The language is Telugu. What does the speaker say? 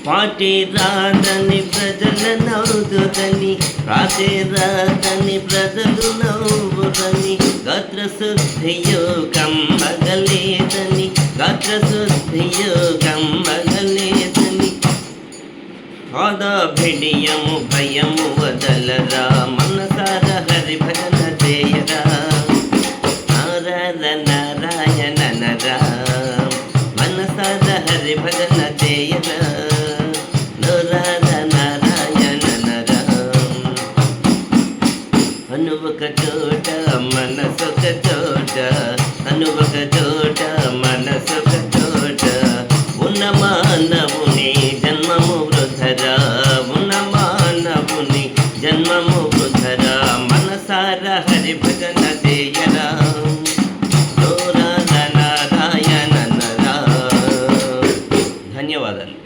పాటే రాదని ప్రజల నవ్వుదని, రాతే రాదని ప్రజలు నవ్వుదని, గాత్రశుద్ధియో కమ్మగలేదని, గాత్రశుద్ధియో కమ్మగలేదని. ఆదా భిడియము భయము వదలరా, మనసార హరి భజన చేయరా, నారాయణ నారాయణ నరా, మనసార హరి భజన చేయరా, అనువక చోట మనసొక చోట, అనువక చోట మనసొక చోట, ఉన్న మానవుని జన్మము వృధరా, ఉన్న మానవుని జన్మము వృధరా, మనసార హరి భజన చేయరా, నారాయణ నరా. ధన్యవాదాలు.